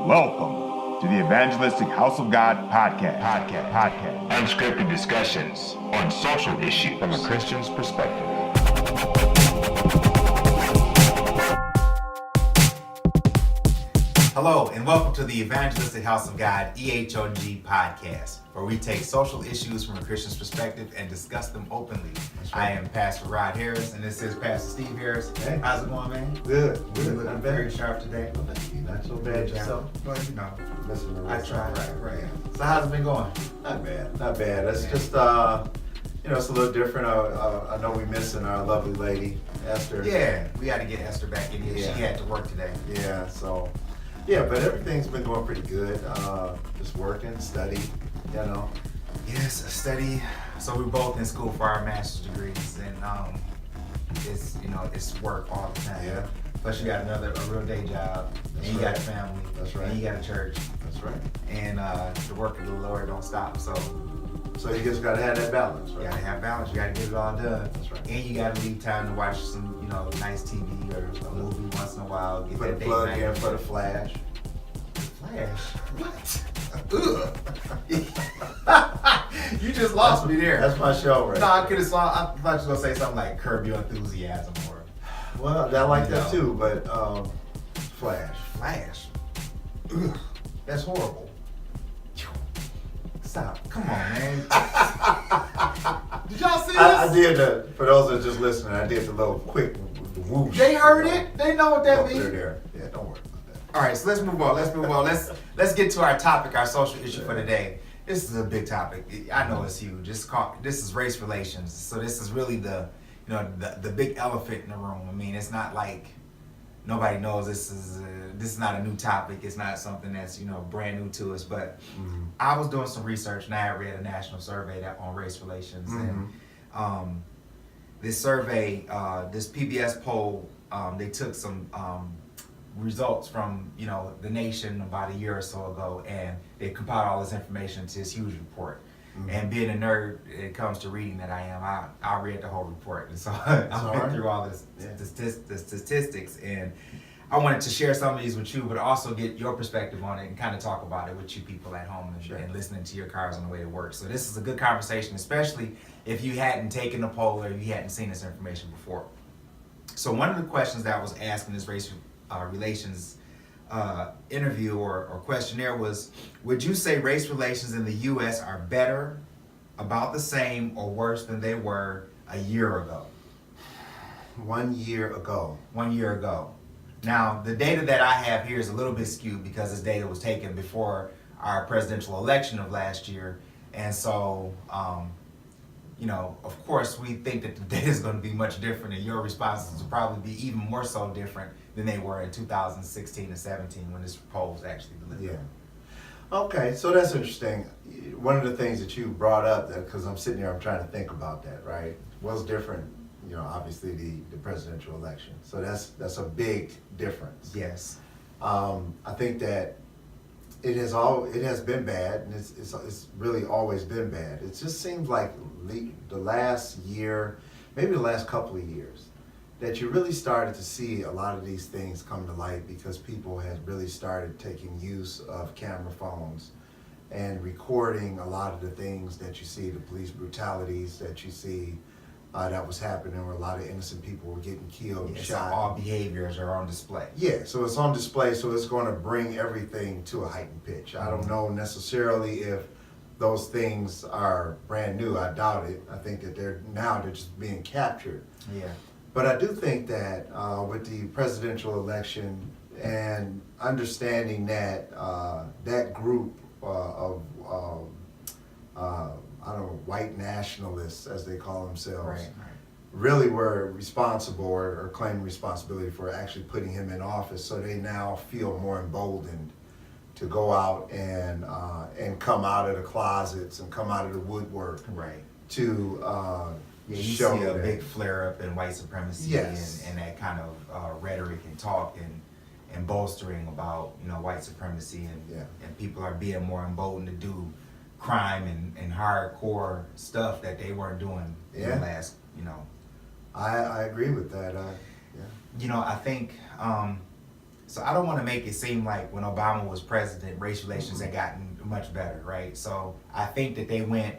Welcome to the Evangelistic House of God Podcast. Unscripted discussions on social issues from a Christian's perspective. Hello, and welcome to the Evangelistic House of God EHOG Podcast, where we take social issues from a Christian's perspective and discuss them openly. Right. I am Pastor Rod Harris, and this is Pastor Steve Harris. Hey. How's it going, man? Good. You're looking very sharp today. Well, thank you. Not so bad yourself. Well, you know, Listen to I try. Right. So how's it been going? Not bad. It's just, it's a little different. I know we're missing our lovely lady, Esther. Yeah, we got to get Esther back in here. Yeah. She had to work today. Yeah, but everything's been going pretty good. Just working, study, Yes, study. So we're both in school for our master's degrees, and it's work all the time. Yeah. Plus you got a real day job, and you got a family. That's right. And you got a church. That's right. And the work of the Lord don't stop. So you just gotta have that balance, right? You gotta have balance. You gotta get it all done. That's right. And you gotta leave time to watch some, nice TV or a movie once in a while. Get Put a that plug date in night. for the Flash. Flash? What? You just lost me there. That's my show, right? No, I could have saw. I thought you were gonna say something like Curb Your Enthusiasm or. Well, I like that too, but Flash. Ugh, that's horrible. Stop. Come on, man. Did y'all see this? I did for those that are just listening, I did the little quick whoosh. They heard it. They know what that means. There. Yeah, don't worry about that. All right, so let's move on. Let's get to our topic, our social issue for today. This is a big topic. I know it's huge. This is race relations. So this is really the big elephant in the room. I mean, it's not like nobody knows this is not a new topic. It's not something that's brand new to us. But I was doing some research and I had read a national survey on race relations, and this survey, this PBS poll, they took some results from the nation about a year or so ago, and they compiled all this information to this huge report. And being a nerd, it comes to reading that I am. I read the whole report, and so I went through all the statistics, and I wanted to share some of these with you, but also get your perspective on it and kind of talk about it with you people at home and listening to your cars on the way to work. So this is a good conversation, especially if you hadn't taken the poll or you hadn't seen this information before. So one of the questions that I was asked in this race relations interview or questionnaire was, would you say race relations in the U.S. are better, about the same, or worse than they were a year ago? 1 year ago. 1 year ago. Now, the data that I have here is a little bit skewed because this data was taken before our presidential election of last year. And so, of course, we think that the data is going to be much different, and your responses will probably be even more so different than they were in 2016 and 17 when this poll was actually delivered. Yeah. Okay, so that's interesting. One of the things that you brought up, because I'm sitting here, I'm trying to think about that, right? What's different? Obviously the presidential election. So that's a big difference. Yes. I think that it has been bad, and it's really always been bad. It just seems like the last year, maybe the last couple of years, that you really started to see a lot of these things come to light because people had really started taking use of camera phones and recording a lot of the things that you see, the police brutalities that you see that was happening, where a lot of innocent people were getting killed and shot. All behaviors are on display. Yeah, so it's on display, so it's going to bring everything to a heightened pitch. I don't know necessarily if those things are brand new. I doubt it. I think that they're just being captured. Yeah. But I do think that with the presidential election and understanding that that group of white nationalists, as they call themselves, really were responsible or claimed responsibility for actually putting him in office. So they now feel more emboldened to go out and come out of the closets and come out of the woodwork, to you show see a that big flare up in white supremacy, yes, and that kind of rhetoric and talk and bolstering about white supremacy, and people are being more emboldened to do crime and hardcore stuff that they weren't doing in the last I agree with that. I think So I don't want to make it seem like when Obama was president, race relations had gotten much better, right? So I think that they went.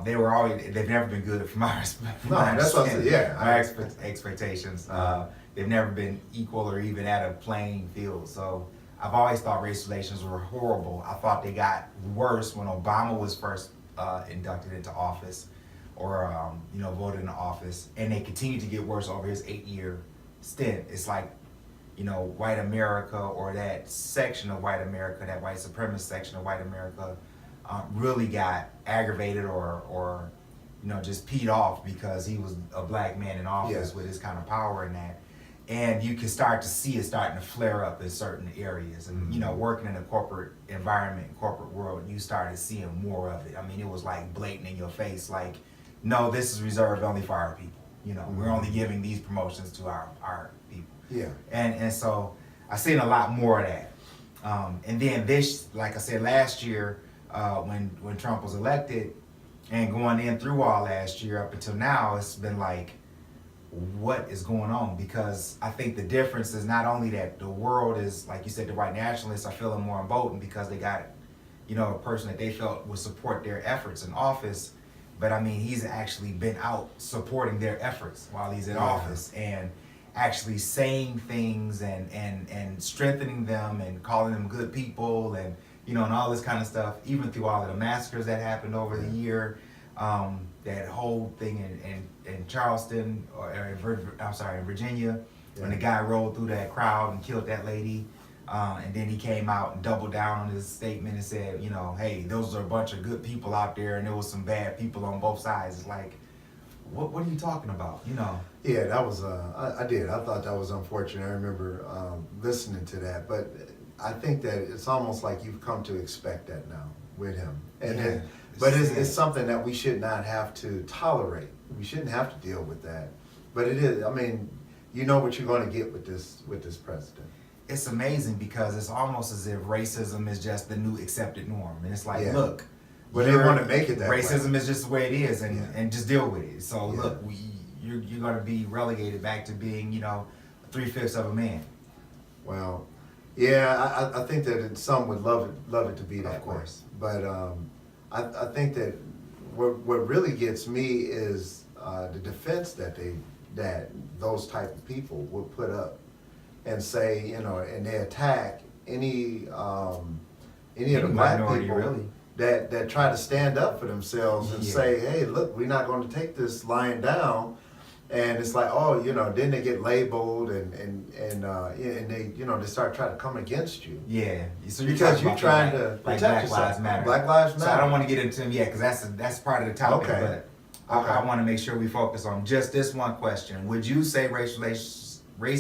They've never been good from my that's what I said. Yeah, my expectations. They've never been equal or even at a playing field. So I've always thought race relations were horrible. I thought they got worse when Obama was first inducted into office, or voted into office, and they continued to get worse over his 8-year stint. It's like, white America, or that section of white America, that white supremacist section of white America, really got aggravated or just peed off because he was a black man in office with his kind of power in that. And you can start to see it starting to flare up in certain areas. And, working in a corporate environment, corporate world, you started seeing more of it. I mean, it was like blatant in your face, like, no, this is reserved only for our people. We're only giving these promotions to our people. Yeah. And so I've seen a lot more of that. And then this, like I said, last year, when Trump was elected, and going in through all last year up until now, it's been like, what is going on? Because I think the difference is not only that the world is, like you said, the white nationalists are feeling more emboldened because they got, a person that they felt would support their efforts in office. But I mean, he's actually been out supporting their efforts while he's in office, and actually saying things and strengthening them and calling them good people, and and all this kind of stuff, even through all of the massacres that happened over the year. That whole thing in Charleston, in Virginia, when the guy rolled through that crowd and killed that lady, and then he came out and doubled down on his statement and said, hey, those are a bunch of good people out there, and there was some bad people on both sides. It's like, what are you talking about? Yeah, that was I thought that was unfortunate. I remember listening to that, but I think that it's almost like you've come to expect that now with him, and it's something that we should not have to tolerate. We shouldn't have to deal with that, but it is. I mean, what you're going to get with this president. It's amazing because it's almost as if racism is just the new accepted norm, and it's like, look, but they want to make it that racism way. Is just the way it is, and just deal with it. So look, you're going to be relegated back to being 3/5 of a man. Well, yeah, I think that some would love it to be that of course. Way. But I think that what really gets me is the defense that those type of people would put up and say, and they attack any of the black people really that try to stand up for themselves and say, hey, look, we're not going to take this lying down. And it's like, then they get labeled and they, they start trying to come against you. Yeah. So because you're trying to like protect Black Lives Matter. Black Lives Matter. So I don't want to get into them yet because that's part of the topic. Okay. But I want to make sure we focus on just this one question. Would you say race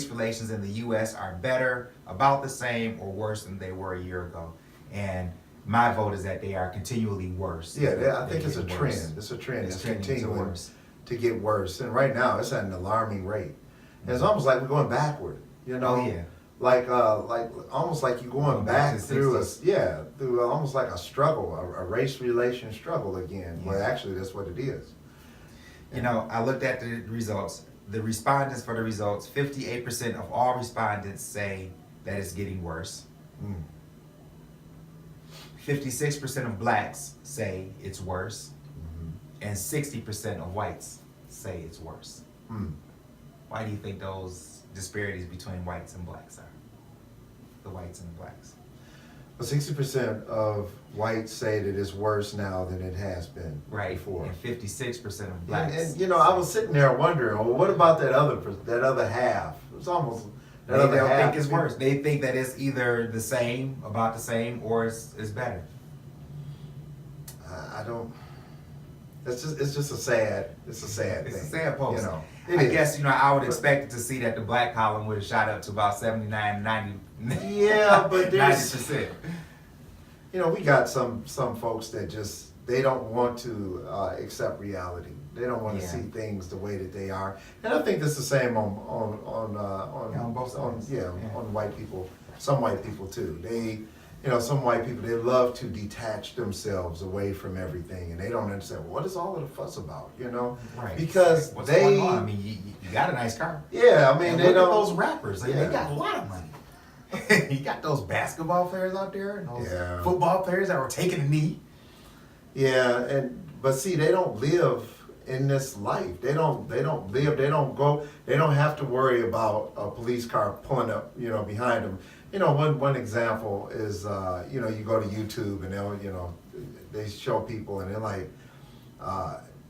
relations in the U.S. are better, about the same, or worse than they were a year ago? And my vote is that they are continually worse. Yeah, I think it's a trend. It's a trend. It's continuing to get worse. And right now, it's at an alarming rate. And it's almost like we're going backward. Oh yeah. Like almost like you're going back through through almost like a struggle, a race relation struggle again. Yeah. Well, actually, that's what it is. I looked at the results. The respondents for the results, 58% of all respondents say that it's getting worse. 56% of blacks say it's worse. And 60% of whites say it's worse. Why do you think those disparities between whites and blacks are? The whites and the blacks. Well, 60% of whites say that it's worse now than it has been before. And 56% of blacks. And I was sitting there wondering, well, what about that other half? It's almost they don't think it's worse. They think that it's either the same, about the same, or it's better. I don't. It's just a sad thing. It's a sad post. I guess I would expect to see that the black column would have shot up to about 79, 90. Yeah, but there's 90%. We got some folks that just they don't want to accept reality. They don't want to see things the way that they are. And I think that's the same on both sides. On white people. Some white people too. They some white people, they love to detach themselves away from everything, and they don't understand, well, what is all of the fuss about, Right. Because What's they, going on? I mean, you got a nice car. yeah, I mean, And they look don't. at those rappers. Like, Yeah. They got a lot of money. You got those basketball players out there and those Yeah. football players that were taking a knee. Yeah, but see, they don't live in this life. They don't live. They don't go. They don't have to worry about a police car pulling up, behind them. One example is, you go to YouTube and they'll, they show people and they're like,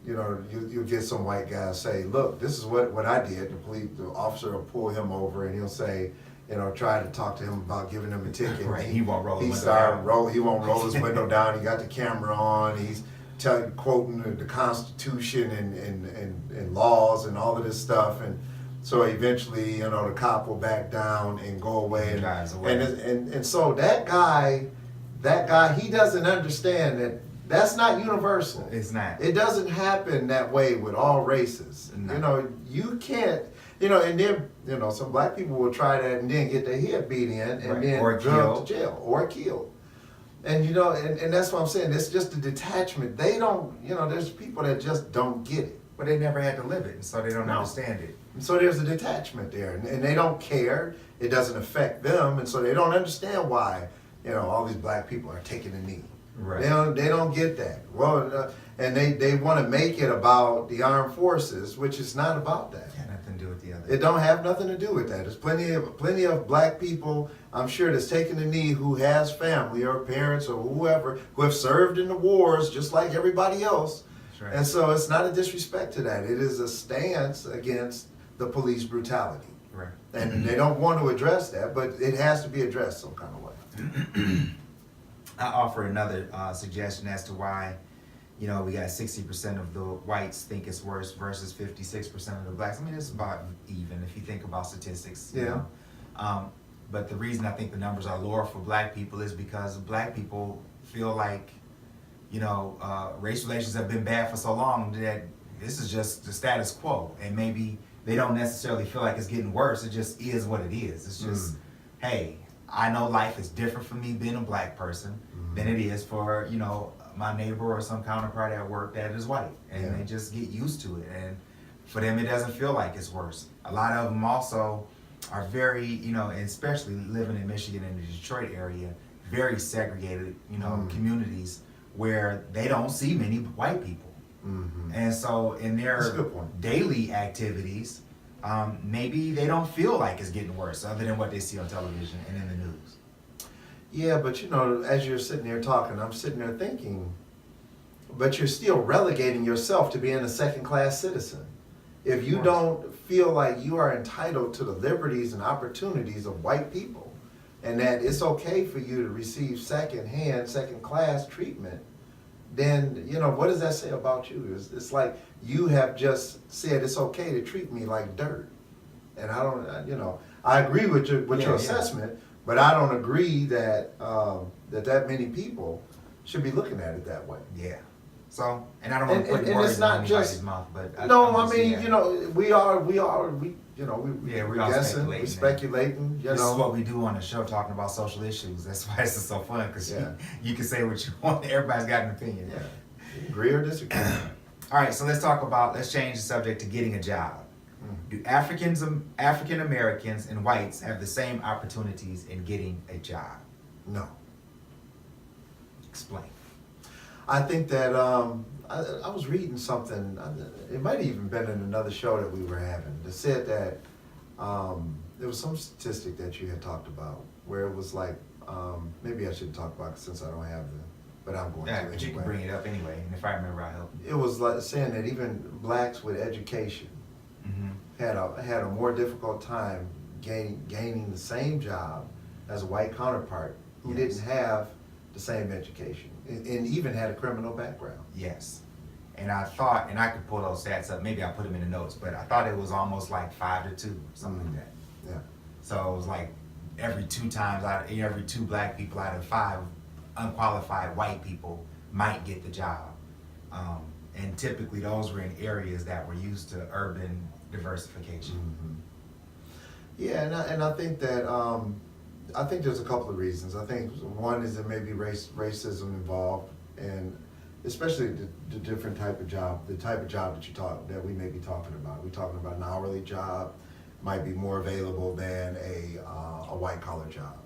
you get some white guy say, look, this is what I did. The officer will pull him over and he'll say, try to talk to him about giving him a ticket. Right, he won't roll his window down. He won't roll his window down. He got the camera on. He's quoting the Constitution and laws and all of this stuff. And so eventually, the cop will back down and go away. He drives away. And so that guy, he doesn't understand that that's not universal. It's not. It doesn't happen that way with all races. No. You can't, and then, some black people will try that and then get their head beat in and Right. then Or drugged killed. to jail or killed. And, and that's what I'm saying. It's just a detachment. They don't, there's people that just don't get it. But they never had to live it, and so they don't No. understand it. And so there's a detachment there, and they don't care. It doesn't affect them, and so they don't understand why, all these black people are taking a knee. Right. They don't get that. Well, and they want to make it about the armed forces, which is not about that. Got nothing to do with the other. It don't have nothing to do with that. There's plenty of black people, I'm sure, that's taking the knee who has family or parents or whoever who have served in the wars just like everybody else. That's right. And so it's not a disrespect to that. It is a stance against the police brutality. Right. And they don't want to address that, but it has to be addressed some kind of way. I offer another suggestion as to why, we got 60% of the whites think it's worse versus 56% of the blacks. I mean, it's about even if you think about statistics. Yeah. But the reason I think the numbers are lower for black people is because black people feel like, race relations have been bad for so long that this is just the status quo. And maybe they don't necessarily feel like it's getting worse. It just is what it is. It's just, hey, I know life is different for me being a black person than it is for, my neighbor or some counterpart at work that is white. And they just get used to it. And for them, it doesn't feel like it's worse. A lot of them also are very, especially living in Michigan and the Detroit area, very segregated, communities where they don't see many white people. Mm-hmm. And so in That's a their good point. daily activities, maybe they don't feel like it's getting worse other than what they see on television and in the news. Yeah, but as you're sitting there talking, I'm sitting there thinking, but you're still relegating yourself to being a second-class citizen. If you don't feel like you are entitled to the liberties and opportunities of white people, and that it's okay for you to receive second-class treatment, then, what does that say about you? It's like you have just said it's okay to treat me like dirt. And I don't, I agree with your assessment, but I don't agree that that many people should be looking at it that way. Yeah. So, and I don't want to put and words it's not in anybody's just mouth, but we we're all speculating. guessing, we speculating. This is what we do on the show, talking about social issues. That's why this is so fun, because you can say what you want. Everybody's got an opinion. Yeah. Agree or disagree. All right, so let's change the subject to getting a job. Do African Americans and whites have the same opportunities in getting a job? No. Explain. I think that I was reading something. It might have even been in another show that we were having that said that there was some statistic that you had talked about where it was like maybe I shouldn't talk about it since I don't have but I'm going to. Yeah, but you can bring it up anyway, and if I remember, I'll help you. It was like saying that even blacks with education had a more difficult time gaining the same job as a white counterpart who didn't have the same education and even had a criminal background. Yes. And I thought, and I could pull those stats up, maybe I'll put them in the notes, but I thought it was almost like 5-2, something like that. Yeah. So it was like every two black people out of 5 unqualified white people might get the job. And typically those were in areas that were used to urban diversification. Yeah, and I think that I think there's a couple of reasons. I think one is there may be racism involved, and especially the different type of job, the type of job that we may be talking about. We're talking about an hourly job, might be more available than a white collar job,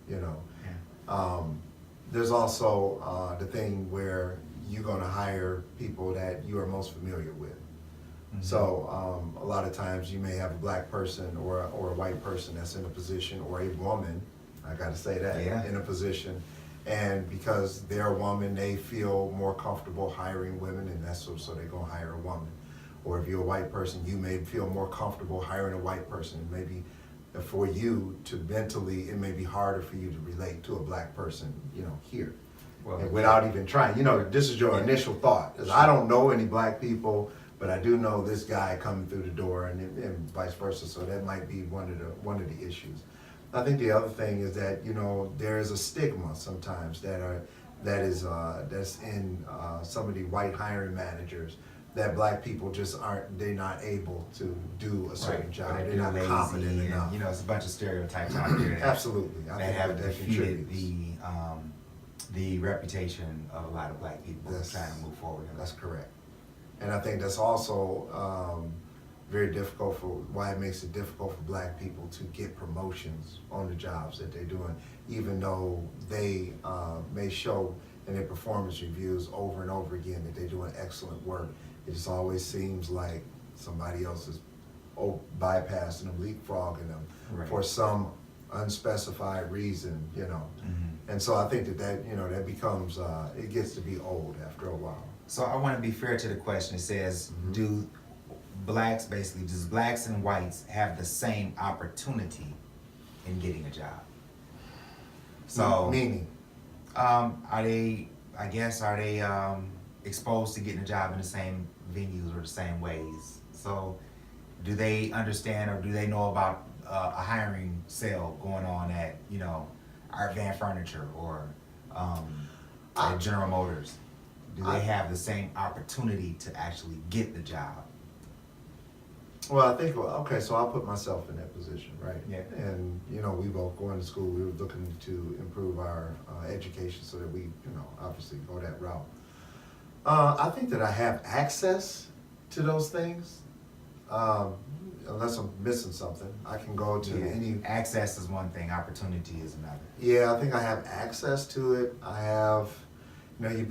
you know. Yeah. There's also the thing where you're going to hire people that you are most familiar with. Mm-hmm. So a lot of times you may have a black person or a white person that's in a position, or a woman, I got to say that, yeah. in a position, and because they're a woman, they feel more comfortable hiring women, and that's so they're going to hire a woman. Or if you're a white person, you may feel more comfortable hiring a white person. Maybe for you to mentally, it may be harder for you to relate to a black person, you know, here. Well, without even trying. You know, this is your initial thought. Sure. I don't know any black people, but I do know this guy coming through the door, and vice versa. So that might be one of the issues. I think the other thing is that, you know, there is a stigma sometimes that's in some of the white hiring managers, that black people just they're not able to do a certain job. They're not competent enough. You know, it's a bunch of stereotypes out there. Absolutely. I that think have that defeated the reputation of a lot of black people trying to move forward. That's correct. And I think that's also very difficult why it makes it difficult for black people to get promotions on the jobs that they're doing, even though they may show in their performance reviews over and over again that they're doing excellent work. It just always seems like somebody else is bypassing them, leapfrogging them for some unspecified reason, you know. Mm-hmm. And so I think that you know, that becomes, it gets to be old after a while. So I want to be fair to the question. It says, does blacks and whites have the same opportunity in getting a job? So meaning, are they exposed to getting a job in the same venues or the same ways? So do they understand, or do they know about a hiring sale going on at, you know, Art Van Furniture or at General Motors? Do they have the same opportunity to actually get the job? Well, I think, okay, so I'll put myself in that position, right? Yeah. And, you know, we both going to school, we were looking to improve our education so that we, you know, obviously go that route. I think that I have access to those things, unless I'm missing something. I can go to any... Access is one thing, opportunity is another. Yeah, I think I have access to it. I have... You know,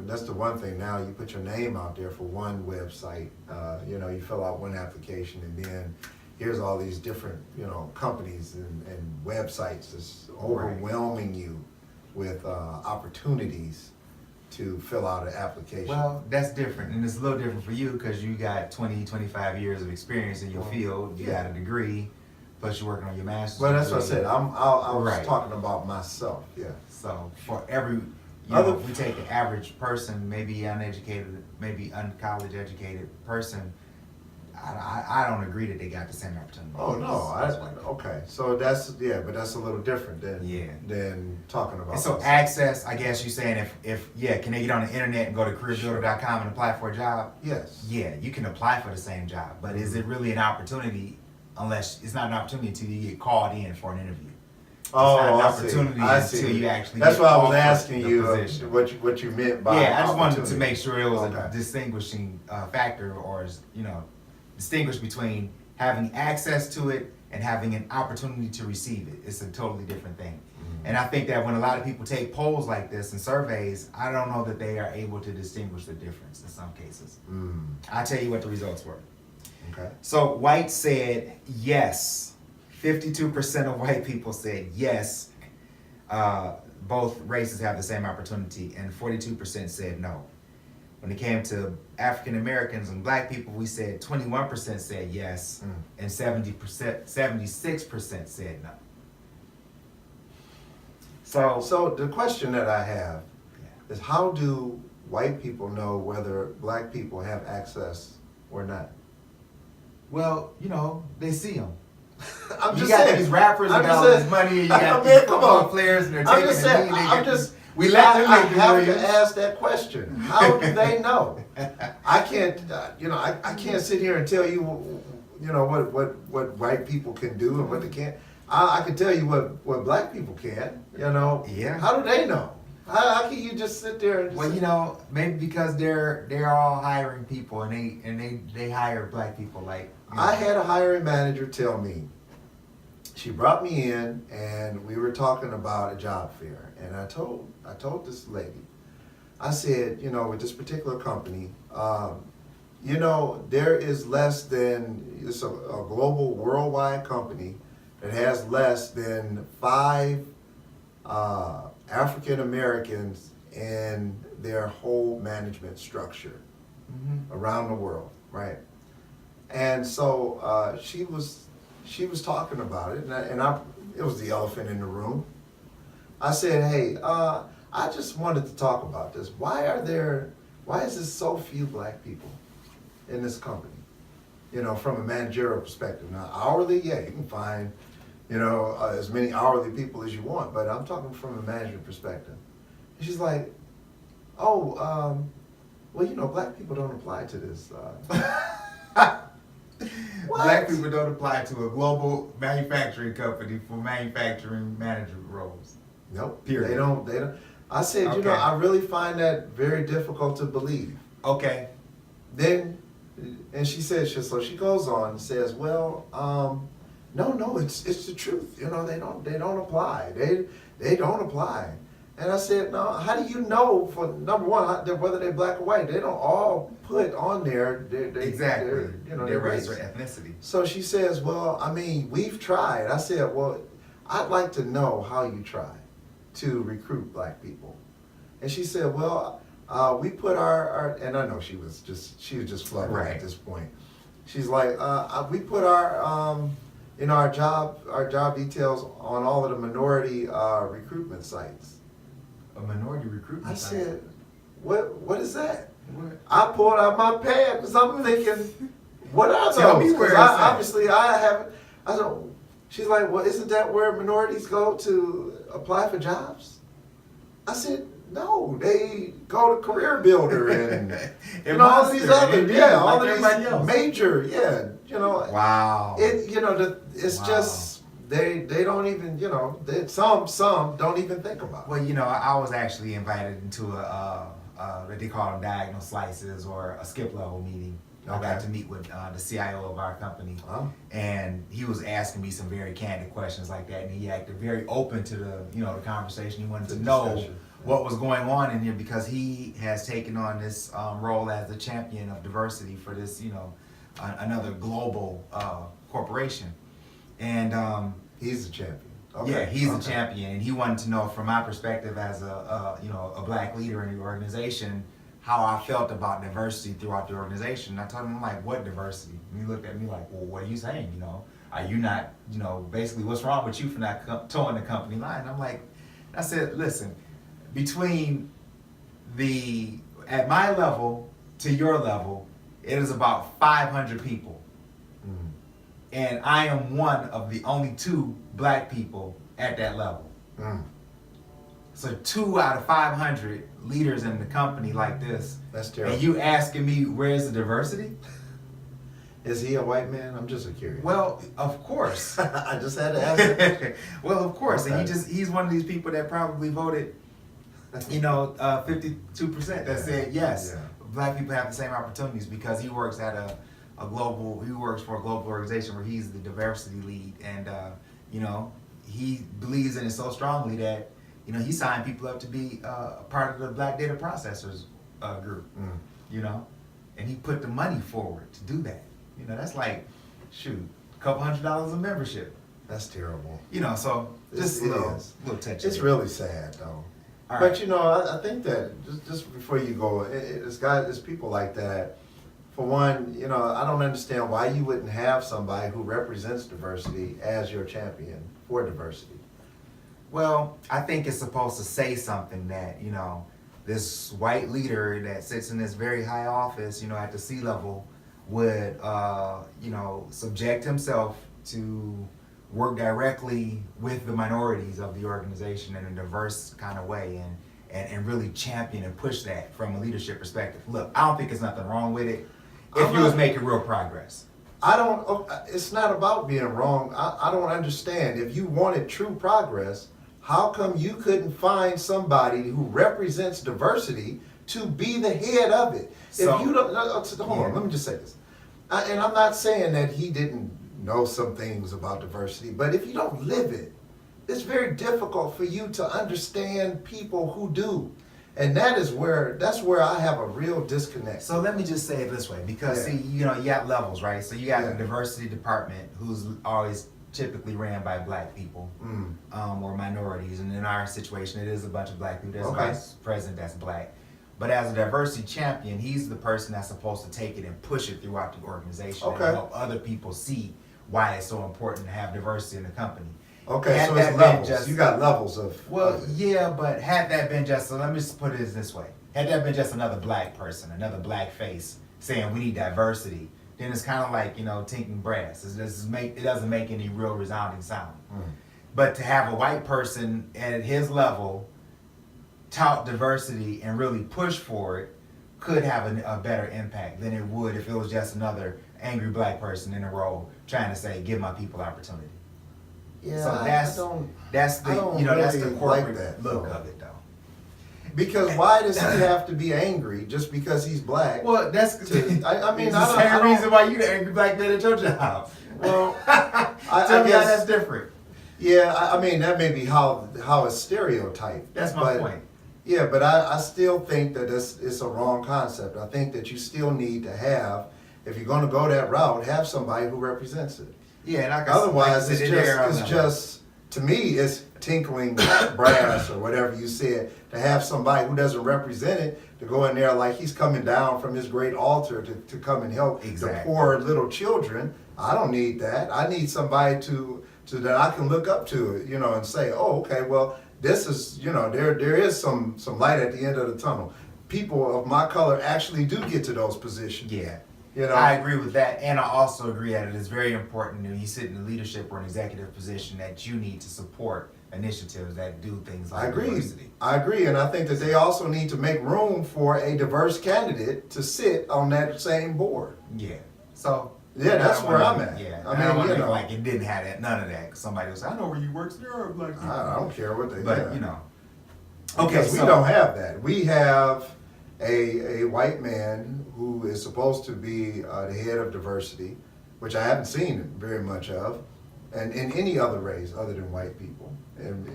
that's the one thing now, you put your name out there for one website, you know, you fill out one application, and then here's all these different, you know, companies and websites that's overwhelming you with opportunities to fill out an application. Well, that's different, and it's a little different for you because you got 20, 25 years of experience in your field, you got a degree, plus you're working on your master's Well, that's degree. what I said, I was talking about myself, yeah. So for every... You know, if we take an average person, maybe uneducated, maybe uncollege educated person, I don't agree that they got the same opportunity. Oh no, okay. So that's but that's a little different than talking about. And so access, I guess you're saying if can they get on the internet and go to careerbuilder.com and apply for a job? Yes. Yeah, you can apply for the same job, but is it really an opportunity unless it's not an opportunity until you get called in for an interview? I see. Until you actually. That's why I was asking you what you meant by. Yeah, I just wanted to make sure it was a distinguishing factor, or distinguish between having access to it and having an opportunity to receive it. It's a totally different thing. Mm-hmm. And I think that when a lot of people take polls like this and surveys, I don't know that they are able to distinguish the difference in some cases. I'll tell you what the results were. Okay. So whites said yes. 52% of white people said yes, both races have the same opportunity, and 42% said no. When it came to African Americans and black people, we said 21% said yes, and 76% said no. So the question that I have is, how do white people know whether black people have access or not? Well, you know, they see them. I'm you just got saying, these rappers that got all this money, and you got these football players, and they're taking the knee. We let them make the have to ask that question. How do they know? I can't, I can't sit here and tell you, what white people can do and what they can't. I can tell you what black people can. You know. Yeah. How do they know? How can you just sit there and just Well, you know, maybe because they're all hiring people and they hire black people like. You know. I had a hiring manager tell me, she brought me in and we were talking about a job fair, and I told this lady, I said, you know, with this particular company, you know, there is less than, it's a global worldwide company that has less than 5 African Americans in their whole management structure around the world, right? And so she was talking about it, and it was the elephant in the room. I said, hey, I just wanted to talk about this. Why is there so few black people in this company? You know, from a managerial perspective. Now, hourly, yeah, you can find, you know, as many hourly people as you want, but I'm talking from a management perspective. And she's like, oh, well, you know, black people don't apply to this. Black people don't apply to a global manufacturing company for manufacturing manager roles. Nope. Period. They don't. I said, you know, Okay. I really find that very difficult to believe. Okay. Then, and she says, so she goes on and says, well, no, it's the truth. You know, they don't apply. They don't apply. And I said, no, how do you know, for number one, whether they're black or white? They don't all put on there Exactly. their race race. or ethnicity. So she says, well, I mean, we've tried. I said, well, I'd like to know how you try to recruit black people. And she said, well, we put our and I know she was just flubbing Right. at this point. She's like, we put our our job details on all of the minority recruitment sites. A minority recruitment I site. said, what is that? What? I pulled out my pad because I'm thinking, what are those? Tell me where 'Cause it's at. obviously I haven't. I don't. She's like, well, isn't that where minorities go to apply for jobs? I said, no, they go to Career Builder and you know, all these other, all like of everybody these else. major, you know. Wow. It's Wow. just they don't even, you know, some don't even think about it. Well, you know, I was actually invited into what they call them diagonal slices or a skip level meeting. I got Okay. to meet with the CIO of our company, Huh? and he was asking me some very candid questions like that, and he acted very open to the conversation. He wanted The to know discussion. what was going on in here because he has taken on this role as the champion of diversity for this, another global corporation, and He's the champion. yeah, he's okay. the champion, and he wanted to know from my perspective as a black leader in the organization how I felt about diversity throughout the organization. And I told him, I'm like, what diversity? And he looked at me like, well, what are you saying? Are you not, basically, what's wrong with you for not towing the company line? I'm like, I said, listen, between at my level to your level, it is about 500 people. Mm. And I am one of the only 2 black people at that level. Mm. So 2 out of 500 leaders in the company like this. That's terrible. And you asking me where's the diversity? Is he a white man? I'm just curious. Well, of course. I just had to ask. Well, of course. Okay. And he's one of these people that probably voted, 52% that said yes. Yeah. Black people have the same opportunities because he works at he works for a global organization where he's the diversity lead, and he believes in it so strongly that he signed people up to be a part of the Black Data Processors group, and he put the money forward to do that. That's like, shoot, a couple $100 a membership. That's terrible. So just a little touch. It's really sad though. All But right. I think that just before you go, it's people like that. For one, I don't understand why you wouldn't have somebody who represents diversity as your champion for diversity. Well, I think it's supposed to say something that, this white leader that sits in this very high office, at the C level would, subject himself to work directly with the minorities of the organization in a diverse kind of way and really champion and push that from a leadership perspective. Look, I don't think there's nothing wrong with it if you was making real progress. It's not about being wrong. I don't understand. If you wanted true progress, how come you couldn't find somebody who represents diversity to be the head of it? So, if you don't, hold on, let me just say this. And I'm not saying that he didn't know some things about diversity, but if you don't live it, it's very difficult for you to understand people who do. And that's where I have a real disconnect. So let me just say it this way, because see, you got levels, right? So you got the diversity department, who's always typically ran by black people or minorities, and in our situation, it is a bunch of black people. There's a vice president that's black, but as a diversity champion, he's the person that's supposed to take it and push it throughout the organization and help other people see why it's so important to have diversity in the company. Okay, so it's levels. You got levels of... yeah, but had that been just... So let me just put it this way. Had that been just another black person, another black face, saying we need diversity, then it's kind of like, tinking brass. It doesn't make any real resounding sound. But to have a white person at his level tout diversity and really push for it could have a better impact than it would if it was just another angry black person in a role trying to say, give my people opportunity. Yeah, so that's the corporate look of it, though. Because why does he have to be angry just because he's black? Well, that's it's the same reason why you the angry black man at your job. Well, tell me how that's different. Yeah, that may be how it's stereotyped. That's my point. Yeah, but I still think that it's a wrong concept. I think that you still need to have, if you're going to go that route, have somebody who represents it. Yeah, and otherwise it's just to me it's tinkling brass or whatever you said. To have somebody who doesn't represent it to go in there like he's coming down from his great altar to come and help the poor little children. I don't need that. I need somebody to that I can look up to, and say, oh, okay, well, this is, there is some light at the end of the tunnel. People of my color actually do get to those positions. Yeah. I agree with that, and I also agree that it is very important when you sit in a leadership or an executive position that you need to support initiatives that do things like diversity. I agree, and I think that they also need to make room for a diverse candidate to sit on that same board. Yeah. So that's where I'm at. Yeah. I want to like it didn't have none of that. Because somebody was, I know where you work. I don't care what they. But Okay, we don't have that. We have a white man who is supposed to be the head of diversity, which I haven't seen very much of, and in any other race other than white people. And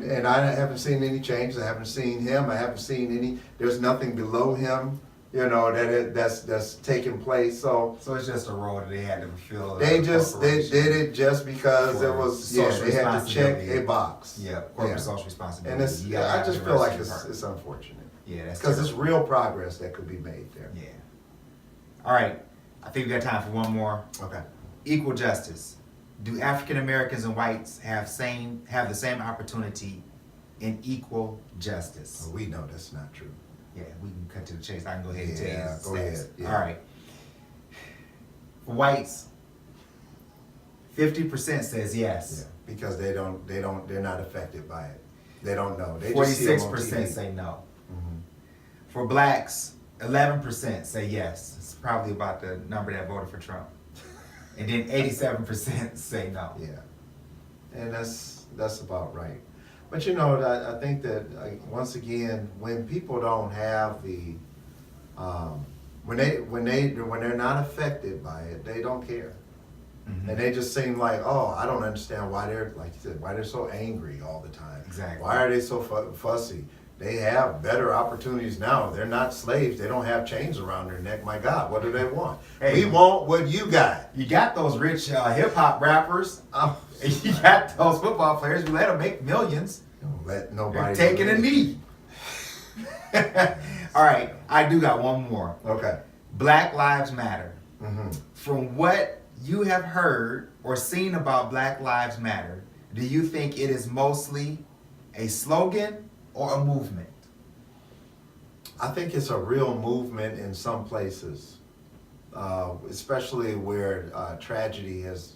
and I haven't seen any changes. I haven't seen him. I haven't seen any. There's nothing below him, that's taking place. So it's just a role that they had to fulfill. They did it just because it was they had to check a box. Yeah, corporate social responsibility. And I just feel like it's unfortunate. Yeah, that's because it's real progress that could be made there. Yeah. All right, I think we got time for one more. Okay. Equal justice. Do African Americans and whites have the same opportunity in equal justice? We know that's not true. Yeah, we can cut to the chase. I can go ahead and tell you. Go ahead. Yeah. All right. For whites, 50% says yes. Yeah, because they're not affected by it. They don't know. They 46% say no. Mm-hmm. For blacks, 11% say yes. It's probably about the number that voted for Trump. And then 87% say no. Yeah, and that's about right. But I think that once again, when people don't have the, when they're not affected by it, they don't care, and they just seem like, oh, I don't understand why they're like you said, why they're so angry all the time. Exactly. Why are they so fussy? They have better opportunities now. They're not slaves. They don't have chains around their neck. My God, what do they want? Hey, we want what you got. You got those rich hip hop rappers. You got those football players. You let them make millions. Don't let nobody. They're taking a knee. All right, I do got one more. Okay. Black Lives Matter. Mm-hmm. From what you have heard or seen about Black Lives Matter, do you think it is mostly a slogan or a movement? I think it's a real movement in some places, especially where tragedy has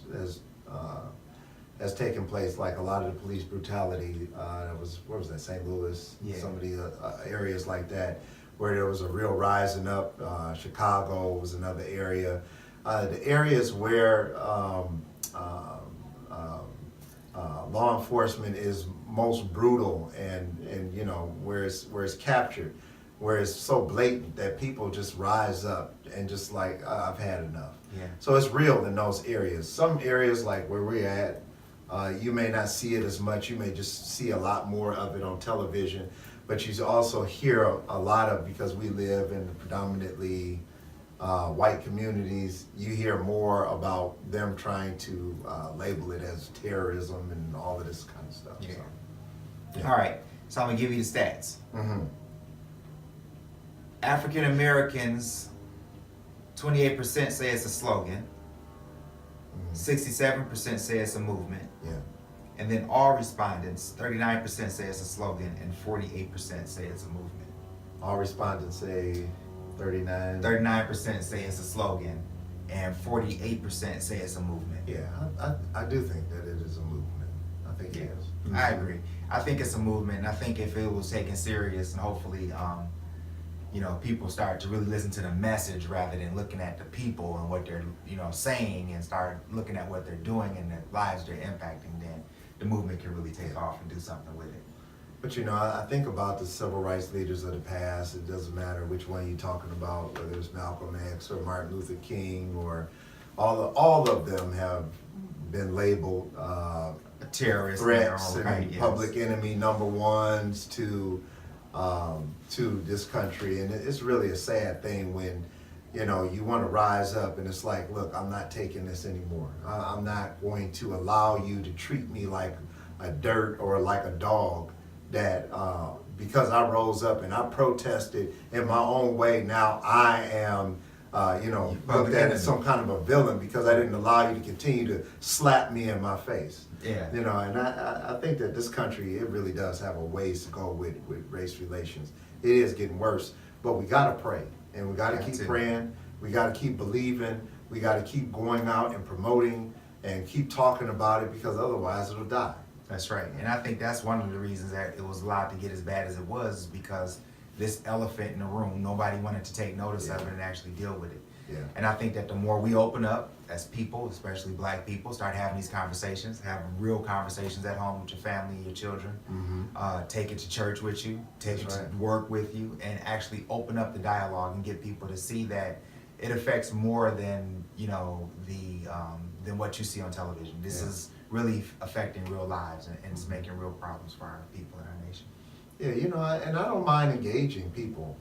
taken place, like a lot of the police brutality. Where was that, St. Louis? Yeah. Some of the areas like that, where there was a real rising up. Chicago was another area. the areas where law enforcement is most brutal and you know where it's captured, where it's so blatant that people just rise up and just like I've had enough. Yeah. So it's real in those areas. Some areas like where we're at, you may not see it as much. You may just see a lot more of it on television, but you also hear a lot of, because we live in predominantly white communities, you hear more about them trying to label it as terrorism and all of this kind of stuff. Yeah. So, All right, so I'm gonna give you the stats. mm-hmm. African Americans, 28% say it's a slogan, 67% say it's a movement, Yeah. and then all respondents, 39% say it's a slogan, and 48% say it's a movement. All respondents say 39. 39% say it's a slogan, and 48% say it's a movement. Yeah, I do think that it is a movement. I think it is. I agree. I think it's a movement, and I think if it was taken serious, and hopefully, you know, people start to really listen to the message rather than looking at the people and what they're, you know, saying, and start looking at what they're doing and the lives they're impacting, then the movement can really take off and do something with it. But you know, I think about the civil rights leaders of the past. It doesn't matter which one you're talking about, whether it's Malcolm X or Martin Luther King, or all of them have been labeled Terrorists, threats and right, yes. public enemy number ones to this country. And it's really a sad thing when, you know, you want to rise up and it's like, look, I'm not taking this anymore. I'm not going to allow you to treat me like a dirt or like a dog, that because I rose up and I protested in my own way, now I am looked at as some kind of a villain because I didn't allow you to continue to slap me in my face. Yeah. You know, and I think that this country, it really does have a ways to go with race relations. It is getting worse, but we got to pray, and we got to keep praying. We got to keep believing. We got to keep going out and promoting and keep talking about it, because otherwise it'll die. That's right. And I think that's one of the reasons that it was allowed to get as bad as it was, because this elephant in the room, nobody wanted to take notice of it and actually deal with it. Yeah. And I think that the more we open up as people, especially black people, start having these conversations, have real conversations at home with your family and your children, take it to church with you, take it to work with you, and actually open up the dialogue and get people to see that it affects more than, you know, than what you see on television. This is really affecting real lives, and it's making real problems for our people in our nation. Yeah, you know, and I don't mind engaging people,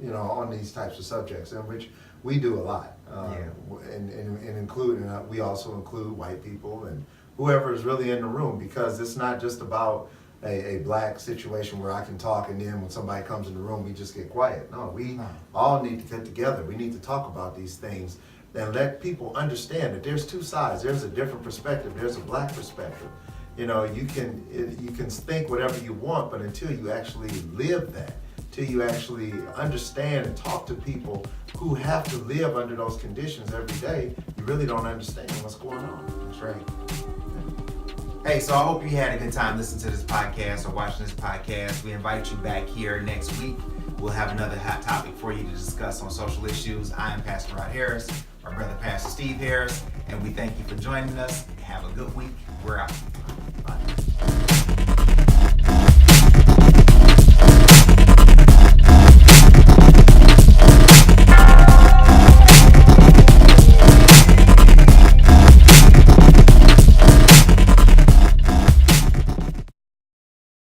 you know, on these types of subjects, in which we do a lot. And including, we also include white people and whoever is really in the room, because it's not just about a black situation where I can talk and then when somebody comes in the room, we just get quiet. No, we all need to get together. We need to talk about these things and let people understand that there's two sides. There's a different perspective. There's a black perspective. You know, you can think whatever you want, but until you actually live that, till you actually understand and talk to people who have to live under those conditions every day, you really don't understand what's going on. That's right. Hey, so I hope you had a good time listening to this podcast or watching this podcast. We invite you back here next week. We'll have another hot topic for you to discuss on social issues. I am Pastor Rod Harris, my brother Pastor Steve Harris, and we thank you for joining us. Have a good week. We're out.